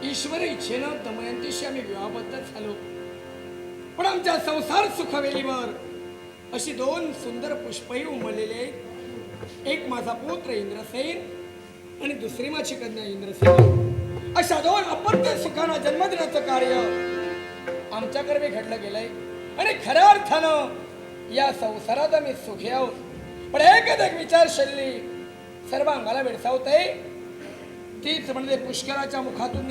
ईश्वर इच्छेनं दमयंतीशी आम्ही विवाहबद्ध झालो, पण आमच्या संसार सुखवेलीवर अशी दोन सुंदर पुष्पही उमललेले, एक माझा पुत्र इंद्रसेन आणि दुसरी माझी कन्या इंद्रसेन. अशा दोन अपत्य सुखांना जन्म देण्याचं कार्य आमच्याकडे घडलं गेलंय आणि खऱ्या अर्थानं या संसारात आम्ही सुखी आहोत. पण एक विचारशैली सर्व अंगाला वेडसावते, तीच म्हणजे पुष्कराच्या मुखातून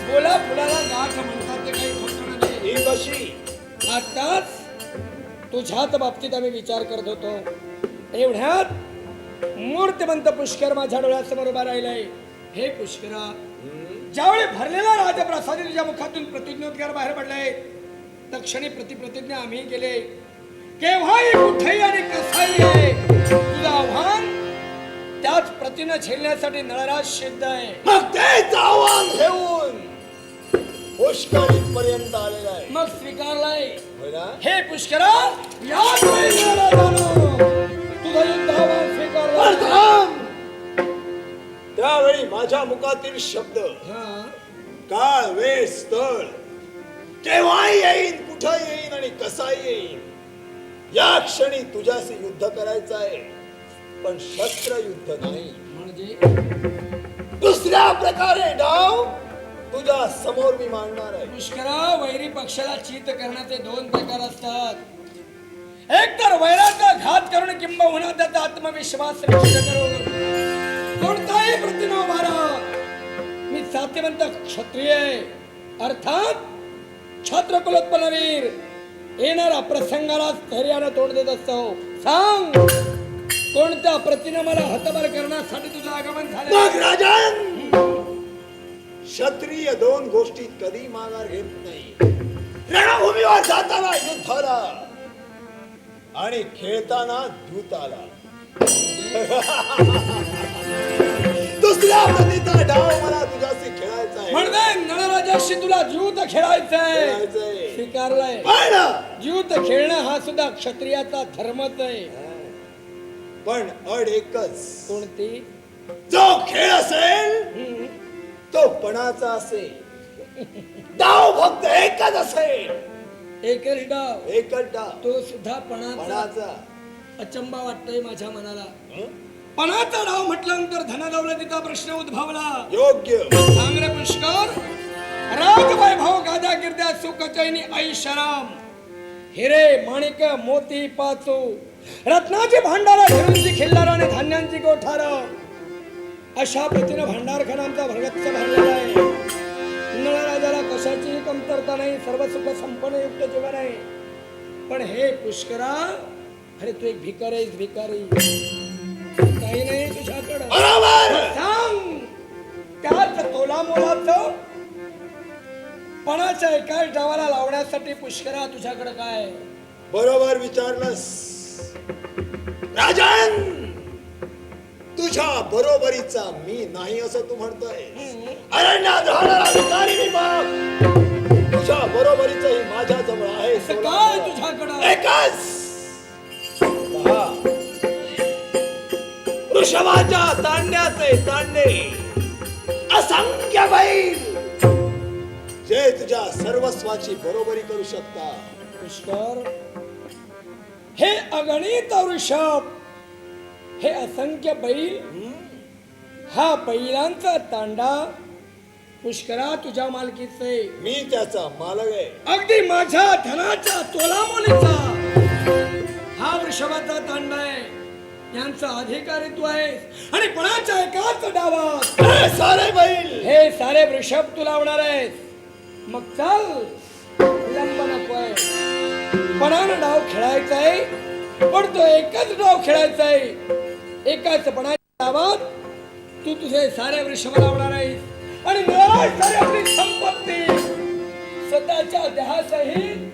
बोला फुलाला गाठ म्हणतात ते काही खोटं नाही. ही कशी? आताच तुझ्याच बाबतीत आम्ही विचार करत होतो, एवढ्यात मूर्तिमंत पुष्कर माझ्या डोळ्यासमोर उभा राहिलाय. हे पुष्करा, ज्यावेळी भरलेला राजप्रसादी तुझ्या मुखातून प्रतिज्ञोद्गार बाहेर पडलाय, तक्षणी प्रतिप्रतिज्ञा आम्ही केले, केव्हाही कुठेही आणि कसाही आहे तुझं आव्हान त्याच प्रतिने झेलण्यासाठी नळराज सिद्ध आहे. मग तेच आव्हान घेऊन पुष्कर इथपर्यंत आलेला आहे. मग स्वीकारलाय. होय ना? हे पुष्करा, याच वेळी नळराजानं तुझं युद्ध आव्हान स्वीकारलं. त्यावेळी माझ्या मुखातील शब्द काळ, वेळ, स्थळ केव्हा येईन, कुठं येईन आणि कसा येईन, या क्षणी तुझ्याशी युद्ध करायचं आहे, पण शस्त्र युद्ध नाही. म्हणजे दुसऱ्या प्रकारे डाव तुझ्या समोर मी मांडणार आहे. पुष्करा, वैरी पक्षाला चित करण्याचे दोन प्रकार असतात. एक तर वैराचा घात करून किंबहुना त्याचा आत्मविश्वास नष्ट करून कोणताही प्रतिमा उभारा. मी सात्यवंत क्षत्रिय अर्थात छत्र कुलोत्पन्नवीर, येणारा प्रसंगाला स्थैर्यानं तोड देत असतो. सांग, कोणत्या प्रतिने मला हतबल करण्यासाठी तुझं आगमन झालं? मग राजन, क्षत्रिय दोन गोष्टी कधी माघार घेत नाही. रणभूमीवर जाताना युद्धाला आणि खेळताना दूताला. दुसऱ्या प्रतीचा डाव मला तुझ्याशी खेळायचा आहे. म्हणजे नळराजाशी तुला ज्यूत खेळायचंय. स्वीकारलाय. ज्यूत खेळणं हा सुद्धा क्षत्रियाचा धर्मच आहे. पण अड एकच. कोणती? जो खेळ असेल तो पणाचा असेल, डाव फक्त एकच असेल. एकच डाव. एकच डाव, तो सुद्धा पणाचा. अचंबा वाटतोय माझ्या मनाला. पणाचा डाव म्हटल्यानंतर धनदौलतीचा प्रश्न उद्भवला. योग्य. सांग रे पुष्कर, राज वैभव गादा कीर्त्या सुख चैनी ऐशराम, हिरे माणिक मोती पाचू, रत्नाची भांडारा, हिरूंची खिल्लार आणि धान्यांची गोठार, अशा प्रतीने भांडारखाना आमचा भरगच्च भरलेला आहे. नळराजाला कशाची कमतरता नाही, सर्व सुख संपन्न युक्त जीवन आहे. पण हे पुष्करा, अरे तू एक भिकारी आहेस. भिकारी काही नाही तुझ्याकडं. सांग, त्याच तोला मोलाचं पणाच्या एकाच डावाला लावण्यासाठी पुष्करा तुझ्याकडे काय? बरोबर विचारलंस राजन. तुझ्या बरोबरीचा मी नाही असं तू म्हणतोय. अरण्यात राहणारा भिकारी मी बाप, तुझ्या बरोबरीच ही माझ्या जवळ आहे. काय तुझ्याकडं? एकच. वृषभाच्या तांड्याचे तांडे असंख्य बैल जे तुझ्या सर्वस्वाची बरोबरी करू शकतात. पुष्कर, हे अगणित वृषभ, हे असंख्य बैल, हा बैलांचा तांडा पुष्करा तुझ्या मालकीचे. मी त्याचा मालक आहे. अगदी माझ्या धनाच्या तोलामोलीचा हा वृषभाचा तांडा आहे. यांचा अधिकारी तू आहेस आणि पणाच्या एकाच डावात हे सारे बैल, हे सारे वृषभ तू लावणार आहेस. मग चल, विलंब नकोय. पणानं डाव खेळायचा आहे, पण तो एकच डाव खेळायचा आहे. एकाच पणाच्या डावात तू तुझे सारे वृषभ लावणार आहेस आणि नळराज सारी आपली संपत्ती स्वतःच्या देहासहित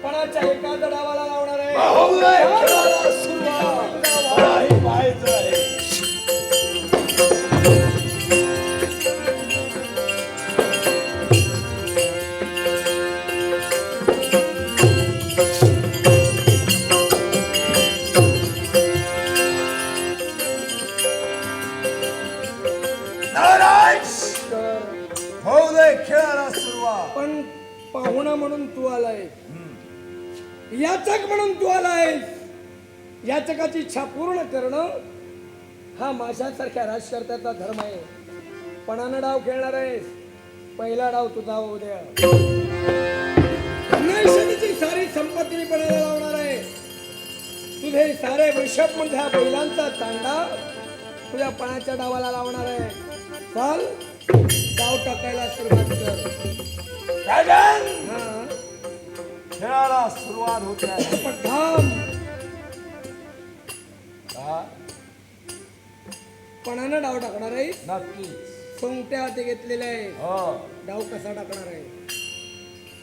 पणाच्या एका डावाला लावणार आहे. बाहुलाय खेळाला सुरुवात. मलाही पाहायचं आहे. बाहुलाय खेळाला सुरुवात. पण पाहुणा म्हणून तू आलाय, याचक म्हणून तू आलाय. याचकाची इच्छा पूर्ण करणं हा माझ्यासारख्या राजकर्त्याचा धर्म आहे. पणानं डाव खेळणार आहे. पहिला डाव तुझा होऊ द्या. नैषधीची सारी संपत्ती मी पणाला लावणार आहे. तुझे सारे वृषभ म्हणजे हा बैलांचा तांडा तुझ्या पणाच्या डावाला लावणार आहे. चाल डाव टाकायला सुरुवात कर. राजन, हा खेळाला सुरुवात होते आहे. पण थांब. हा, पणानं डाव टाकणार आहे. नक्कीच. सोंगट्या हाती घेतलेले आहे. हो. डाव कसा टाकणार आहे?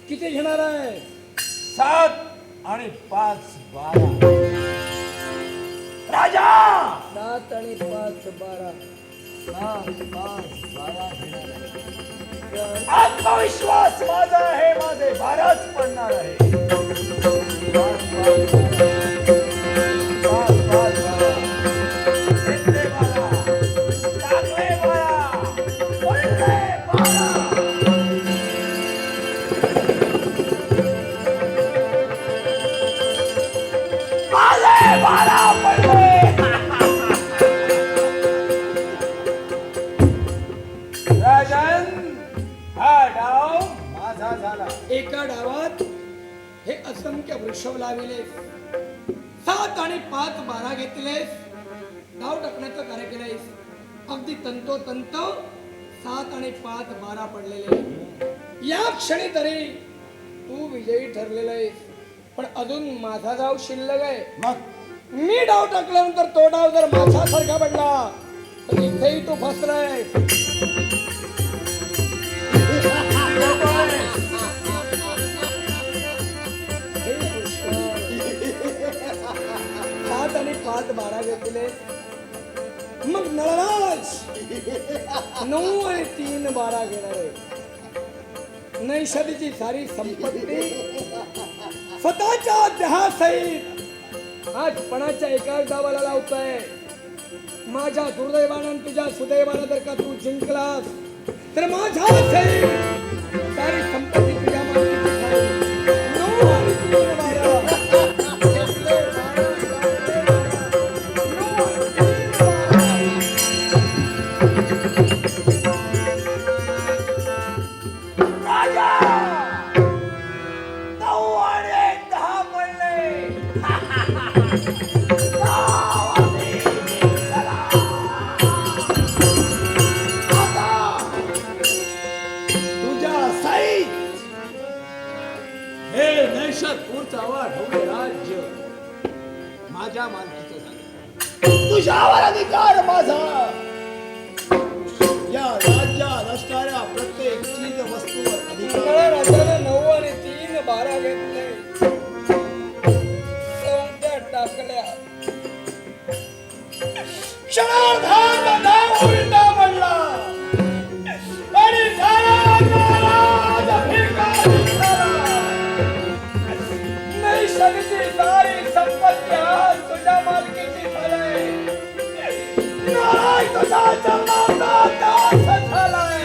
किती घेणार आहे? 7 आणि 5 12. राजा 7 आणि 5 12. 7 5 12 घेणार आहे. आत्मविश्वास माझा आहे. माझे 12च पडणार आहे. 5 5 12. घेतले 12. टाकले 12. पडले 12. आले 12 पडले. राजन, हा डाव माझा झाला. एका डावात हे असंख्य वृषभ लाविले. 7 आणि 5 12 घेतलेस. डाव टाकण्याचं कार्य केलेस. अगदी तंतोतंत 7 आणि 5 12 पडलेले. या क्षणी तरी तू विजयी ठरलेला आहेस. पण अजून माझा डाव शिल्लक आहे. मग मी डाव टाकल्यानंतर तो डाव जर माझ्यासारखा पडला तर इथेही तू फसलाय. हे पुष्कळ. 7 आणि 5 12 घेतले. मग नळराज 9 आणि 3 12 घेणार आहे. नैषधीची सारी संपत्ती स्वतःच्या देहासहित आज पणाच्या एकाच डावाला लावतोय. माझ्या दुर्दैवानं तुझ्या सुदैवानं जर का तू जिंकलास तर माझ्या सहित सारी संपत्ती तुझ्या मालकीची झाली. 9 आणि 3 12. घेतले 9 आणि 3 12. राजा 9 आणि 10 पडले. तुझ्या सहित हे नैषधपूरचा ढोबळे राज्य माझ्या मालकीचं झालं. तुझ्यावर अधिकार माझा. या राज्यात असणाऱ्या प्रत्येक चीज वस्तूवर अधिकार. नळराजानं 9 आणि 3 12 घेतले. सोंगट्या टाकल्या. क्षणार्धात डाव उलटा पडला आणि सारा महाराज भिकारी झाला. नैषधीची सारी संपत्ती आज तुझ्या मालकीची झाली. नाही तुझा जन्माचा दास झालाय.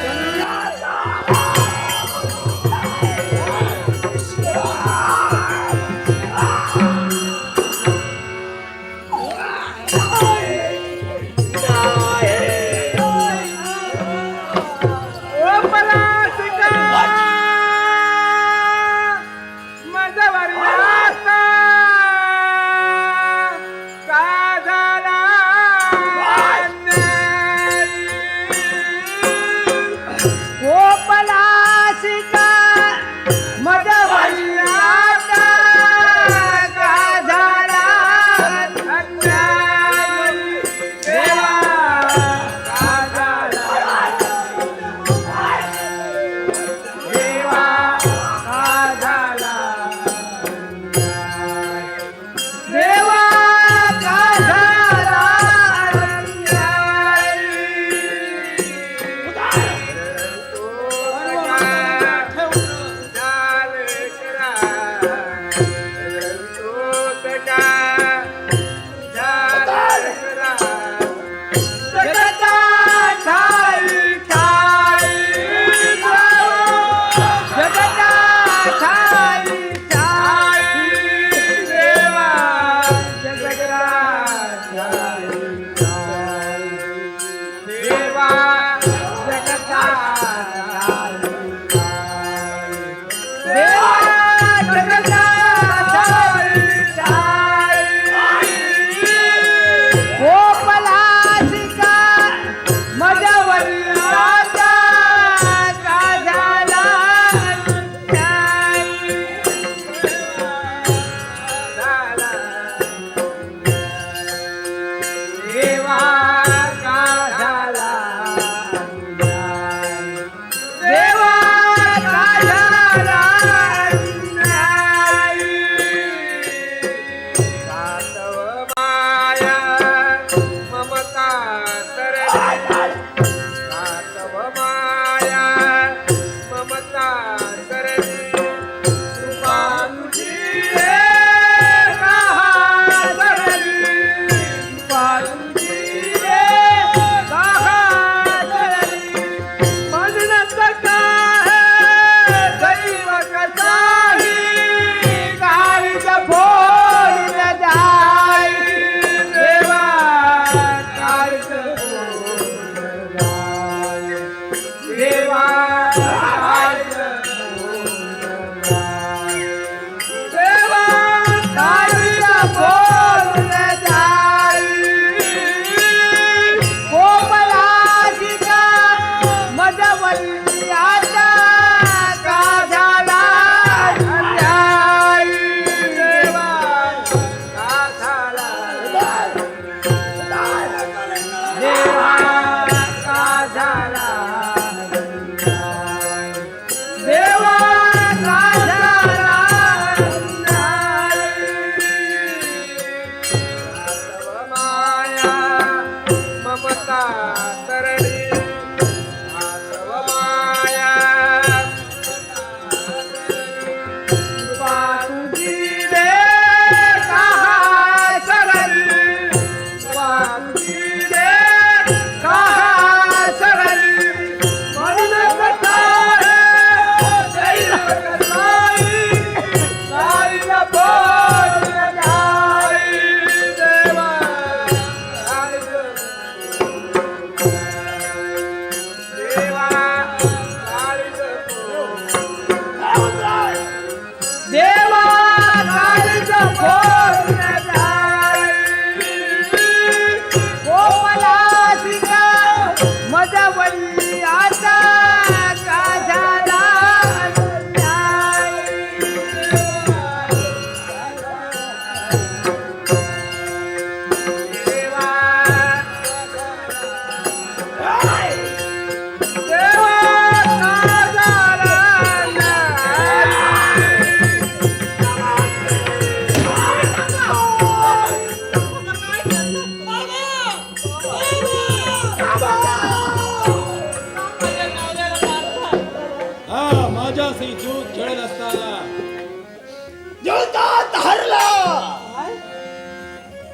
युद्धात हरला.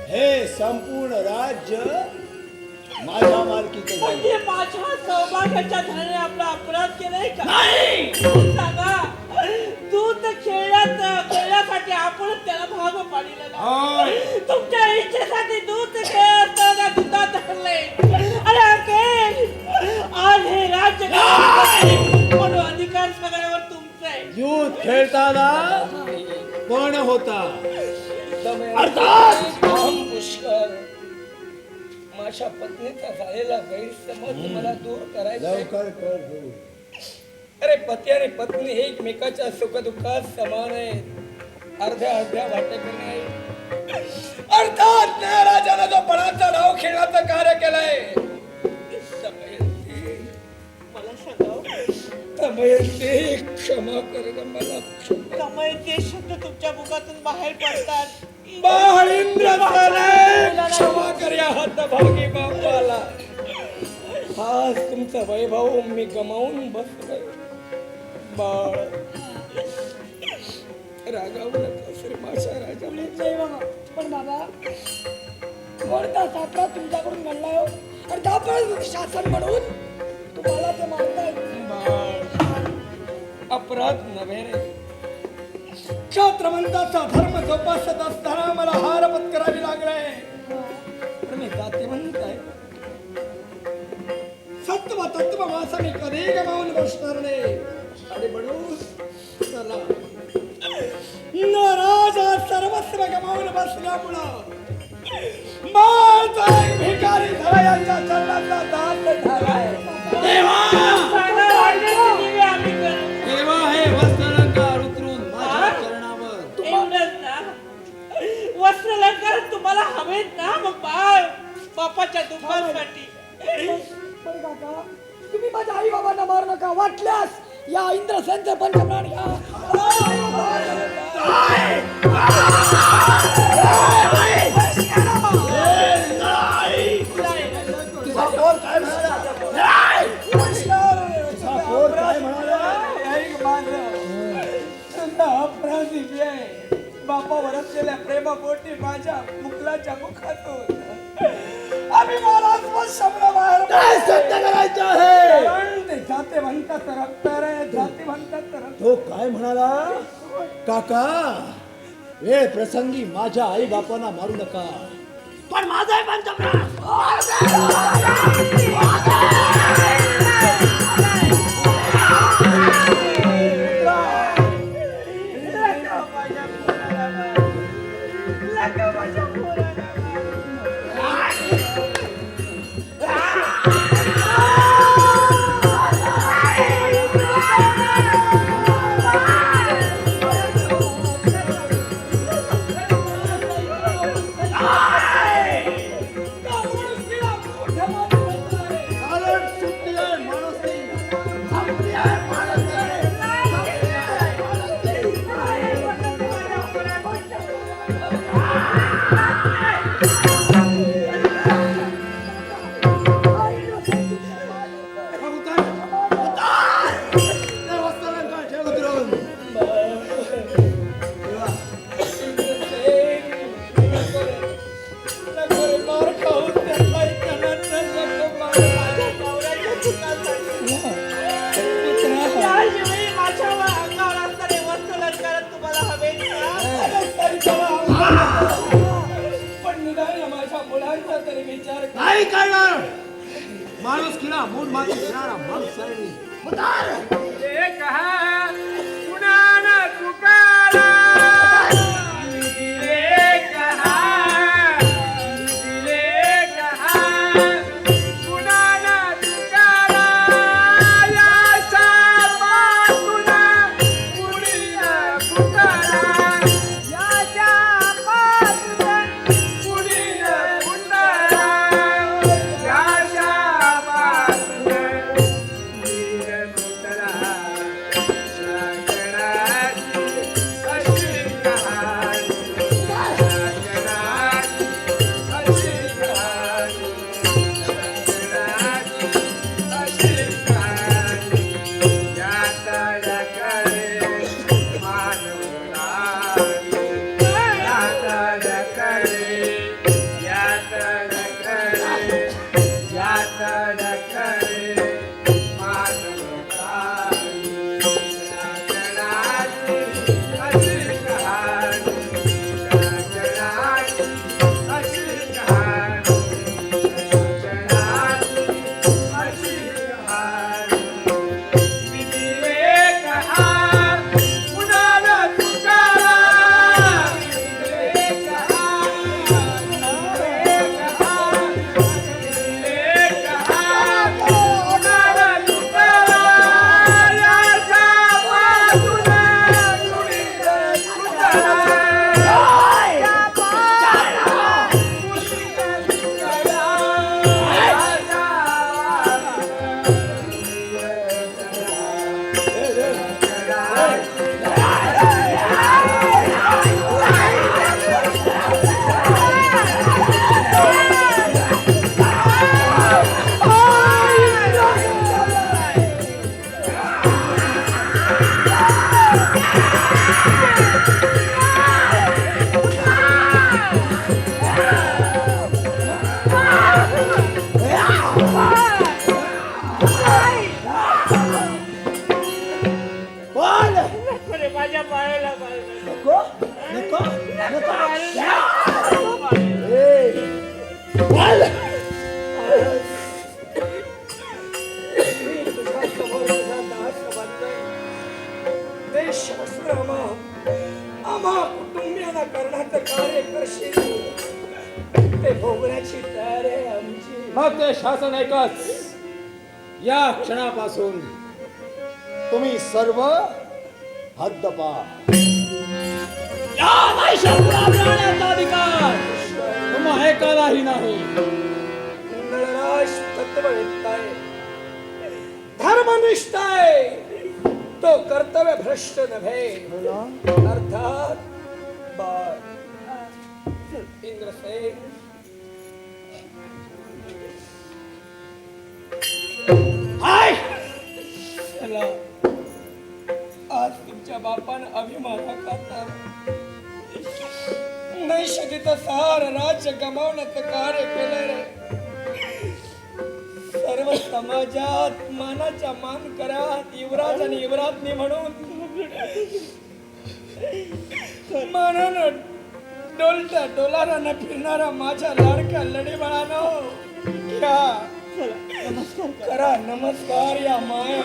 हे संपूर्ण राज्य माझ्या मालकीचे झाले. म्हणजे माझ्या सौभाग्याच्या धनाने आपला अपराध केलाय का? नाही. सांगा, दूध खेळण्यासाठी आपण त्याला भाग पाडलेला. तुमच्या इच्छेसाठी दूध खेळताना दुधात धरले. अरे आज हे राज्य पण अधिकार सगळ्यावर तुमचा आहे. युद्ध खेळताना कोण होता? अर्थात पुष्कर. माझ्या पत्नीचा झालेला गैरसमज मला दूर करायचा. लवकर कर. अरे पती आणि पत्नी हे एकमेकाच्या सुखदुःखात समान आहेत. अर्ध्या अर्ध्या वाटेकरी आहेत. अर्थात राजाला जो पणाचा डाव खेळण्याचं कार्य केलंय. मला सांगा, दमयंती, क्षमा कर ग मला. दमयंती शब्द तुमच्या मुखातून बाहेर पडतात. बाळिंद्र क्षमा कर या हतभागी बापाला. आज तुमचा वैभव मी गमावून बसलोय. बाळ रागावू नका श्री माझ्या राजा. पण बाबा कोणता सापडा तुमच्याकडून घडलाय हो? आणि त्यामुळे शासन म्हणून तुम्हाला ते मारताय. बाळ अपराध नव्हे रे. क्षात्रवंताचा धर्म जोपासत असताना मला हार पत्करावी लागलाय. पण मी जातीवंत आहे. सत्व सर्व तत्व माझं मी कधी गमावून बसणार नाही आणि म्हणून चला नाराज सर्वस्व गमावून बसल्यामुळं माझा एक भिकारी झाला यांच्या चरणाचा दास झालाय देवा आम्ही करू. देवा हे वस्त्रालंकार उतरून माझ्या चरणावर एवढंच ना वस्त्रालंकार तुम्हाला हवेत ना मग बापाच्या दुःखासाठी बरं काका तुम्ही माझ्या आई बाबांना मारू नका वाटल्यास या इंद्रसेनचे पंचप्राण घ्या बापावर असलेल्या प्रेमापोटी माझ्या मुखलाच्या मुखातून आम्ही महाराज शब्द बाहेर काय सत्य करायचं आहे कारण ते जाते म्हणतात रक्त रे जाते म्हणतात रक्त तो काय म्हणाला काका वेळ प्रसंगी माझ्या आई बापांना मारू नका पण माझा आई काय करणार माणूस किडा मूड माती घेणारा माणूस आहे आम्हा कुटुंबियांना करण्याचं कार्य करशील ते भोगण्याची तयारी आहे आमची. मग ते शासन ऐकच. या क्षणापासून तुम्ही सर्व हद्दपार. या वैशाखपुरात राहण्याचा अधिकार तुम्हा ऐकायलाही नाही. नळराज तत्ववेत्ता आहे, धर्मनिष्ठ आहे, तो कर्तव्य भ्रष्ट नव्हे. अर्थात बाळ इंद्रसेन हाय चला, आज तुमच्या बापानं अभिमानाखातर नैषधीचं सार राज्य गमावण्याचं कार्य केलं रे. सर्व समाजात मानाच्या मान करात युवराज आणि युवराजनी म्हणून मानानं डोलत्या डोलारानं फिरणारा माझ्या लाडक्या लढीबाळानो, घ्या करा नमस्कार या माया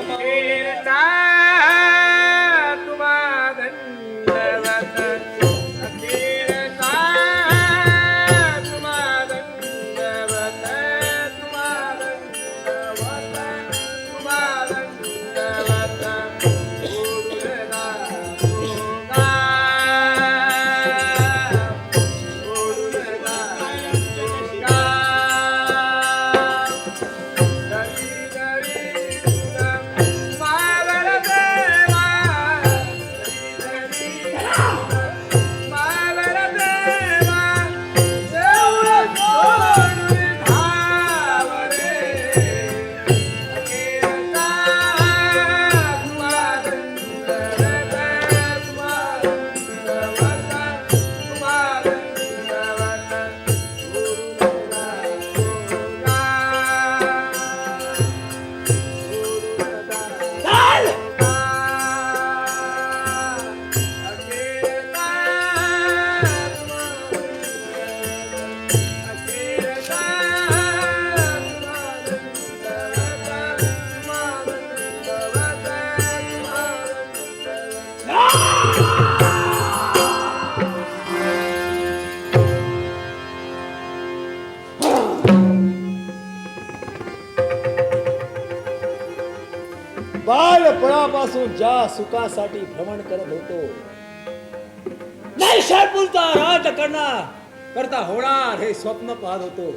बालपणापासून ज्या सुखासाठी भ्रमण करत होतो, नैषधपुरचा राज करता होणार हे स्वप्न पाहत होतो,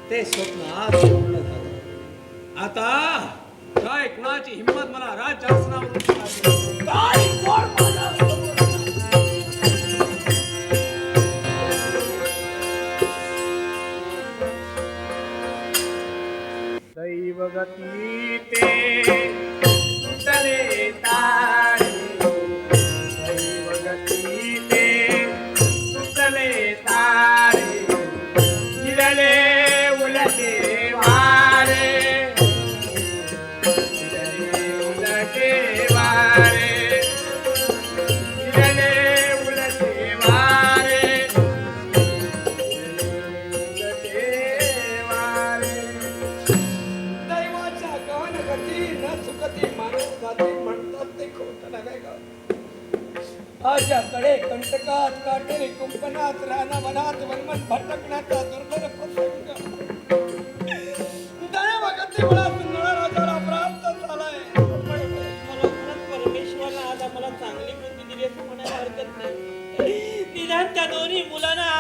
ते स्वप्न आज पूर्ण झालं. आता काय कुणाची हिंमत मला राज्यासनावरून काय कोण माझा दैवगती ते तुटले तारे, दैवगती ते तुटले तारे, हिरले उलटे वारे, हिरले उलटे वारे, हिरले उलटे वारे, उलटे वारे. दैवाच्या गहन गती न चुकती माणूस जाती म्हणतात ते खोट नव्हे ग. आज्याकडे कंटकात काटेरी कुंपणात राना वनात वनमन भटकण्याचा दुर्धर प्रसंग दैवगती मला नळराजाला प्राप्त झालाय. मला खरंच परमेश्वरानं आज आम्हाला चांगली बुद्धी दिली असं म्हणायला हरकत नाही. निदान त्या दोन्ही मुलांना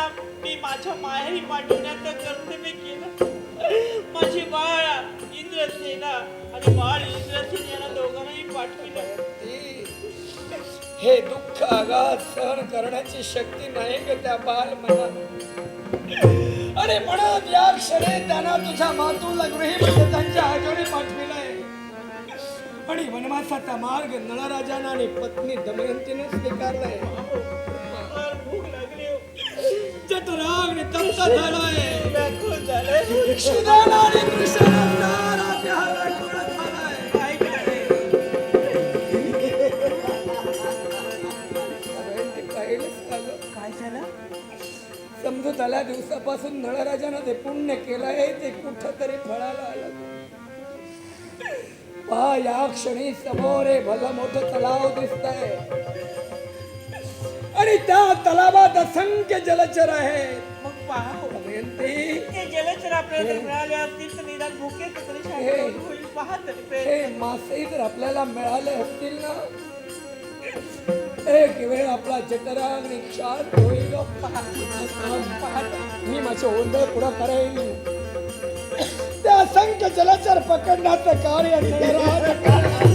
मी माझ्या माहेरी पाठवण्याचं कर्तव्य केलं. माझी बाळ इंद्रसेना आणि बाळ इंद्रसेन यांना दोघांनाही पाठविलं. हे दुःख आघात सहन करण्याची शक्ती नाही ग त्या बाल मनात. आणि म्हणून या क्षणी त्यांना तुझ्या मातूला गृहीमध्ये त्यांच्या आजोरी पाठविलाय. आणि वनवासाचा मार्ग नळराजानं आणि पत्नी दमयंतीने स्वीकारलाय. फार भूक लागली हो. जठराग्नी तप्त झालाय. व्याकुळ झालंय. क्षुधाला आणि तृषेला सारा देह व्याकुळ झालाय. काय करायचं? पाहिलंच का ग? काय झालं? समजूत आल्या दिवसापासून नळराजानं ते पुण्य केलंय ते कुठं तरी फळाला आलं. पहा या क्षणी समोर हे भलं मोठं तलाव दिसतंय आणि त्या तलावात असंख्य जलचर आहेत. मग पहा हो. दमयंती, ते जलचर आपल्याला जर मिळाले असतील तर निदान भुके तरी शांत होईल. पहा तरी हे प्रयत्न. मासे जर आपल्याला मिळाले असतील ना, एक वेळ आपला जठराग निक्षात होईल. पहा मी माझे ओंडे पुढं करेन. त्या असंख्य जलचर पकडण्याचं कार्य नळराज करेल.